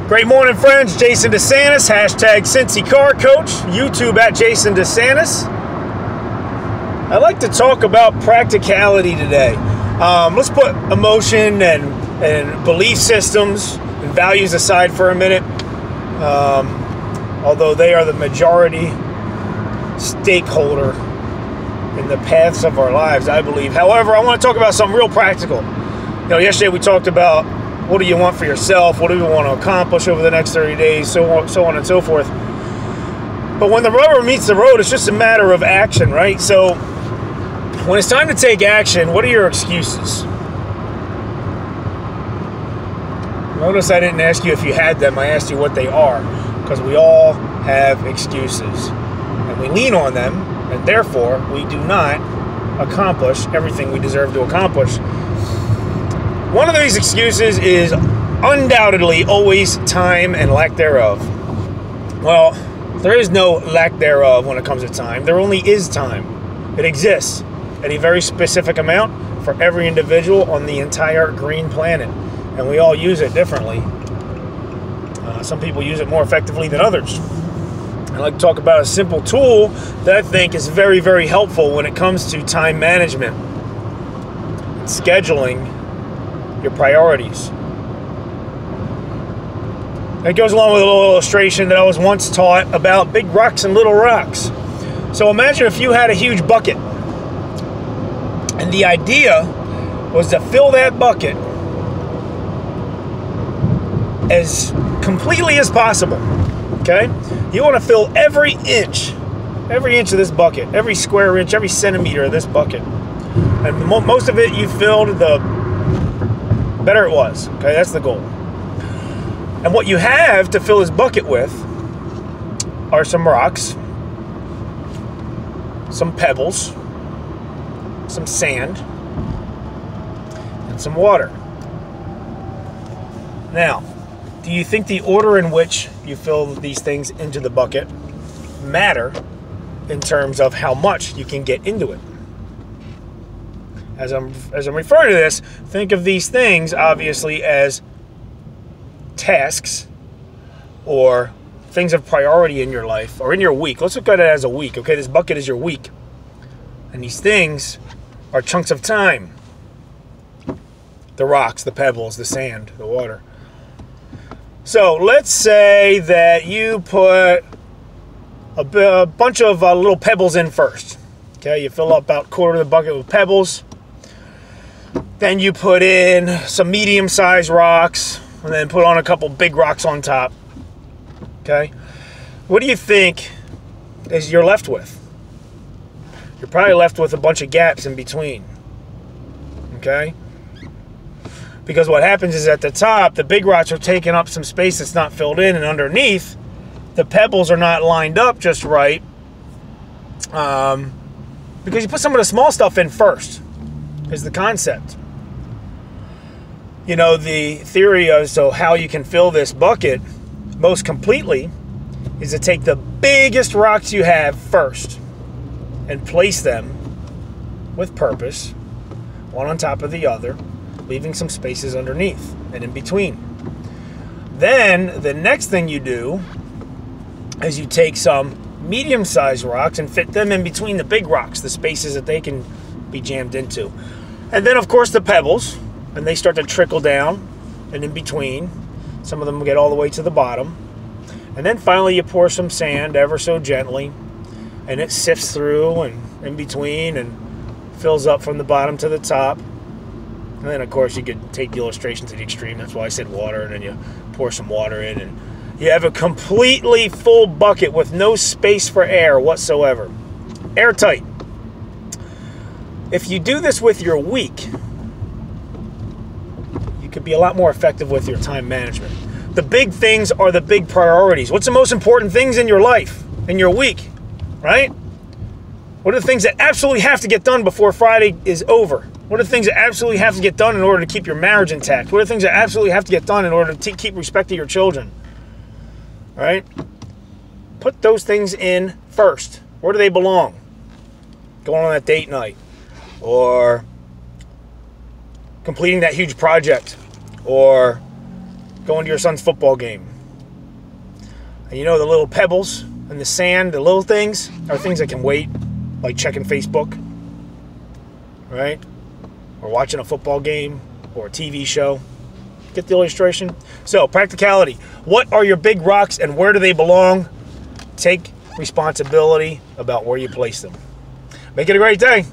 Great morning, friends. Jason DeSantis, hashtag Cincy Car Coach, YouTube at Jason DeSantis. I'd like to talk about practicality today. Let's put emotion and belief systems and values aside for a minute, although they are the majority stakeholder in the paths of our lives, I believe. However, I want to talk about something real practical. Yesterday we talked about what do you want for yourself, what do you want to accomplish over the next 30 days, so on and so forth. But when the rubber meets the road, it's just a matter of action, right? So when it's time to take action, what are your excuses? Notice I didn't ask you if you had them, I asked you what they are, because we all have excuses. And we lean on them, and therefore we do not accomplish everything we deserve to accomplish. One of these excuses is undoubtedly always time and lack thereof. Well, there is no lack thereof when it comes to time. There only is time. It exists at a very specific amount for every individual on the entire green planet. And we all use it differently. Some people use it more effectively than others. I'd like to talk about a simple tool that I think is very, very helpful when it comes to time management, scheduling your priorities. It goes along with a little illustration that I was once taught about big rocks and little rocks. So imagine if you had a huge bucket, and the idea was to fill that bucket as completely as possible. Okay? You want to fill every inch of this bucket, every square inch, every centimeter of this bucket. And most of it you filled, the better it was. Okay, that's the goal. And what you have to fill this bucket with are some rocks, some pebbles, some sand, and some water. Now, do you think the order in which you fill these things into the bucket matter in terms of how much you can get into it? As I'm referring to this, think of these things obviously as tasks or things of priority in your life or in your week. Let's look at it as a week. Okay, this bucket is your week. And these things are chunks of time. The rocks, the pebbles, the sand, the water. So let's say that you put a bunch of little pebbles in first. Okay, you fill up about a quarter of the bucket with pebbles. Then you put in some medium-sized rocks, and then put on a couple big rocks on top. Okay? What do you think is you're left with? You're probably left with a bunch of gaps in between. Okay? Because what happens is at the top, the big rocks are taking up some space that's not filled in, and underneath, the pebbles are not lined up just right. Because you put some of the small stuff in first, is the concept. The theory of how you can fill this bucket most completely is to take the biggest rocks you have first and place them with purpose, one on top of the other, leaving some spaces underneath and in between. Then the next thing you do is you take some medium-sized rocks and fit them in between the big rocks, the spaces that they can be jammed into. And then, of course, the pebbles, and they start to trickle down and in between. Some of them get all the way to the bottom. And then finally you pour some sand ever so gently, and it sifts through and in between and fills up from the bottom to the top. And then, of course, you could take the illustration to the extreme. That's why I said water, and then you pour some water in, and you have a completely full bucket with no space for air whatsoever. Airtight. If you do this with your week, you could be a lot more effective with your time management. The big things are the big priorities. What's the most important things in your life, in your week, right? What are the things that absolutely have to get done before Friday is over? What are the things that absolutely have to get done in order to keep your marriage intact? What are the things that absolutely have to get done in order to keep respect to your children? All right? Put those things in first. Where do they belong? Going on that date night, or completing that huge project, or going to your son's football game, And you know, the little pebbles and the sand, the little things, are things that can wait, like checking Facebook, right? Or watching a football game or a TV show. Get the illustration? So, practicality. What are your big rocks and where do they belong? Take responsibility about where you place them. Make it a great day.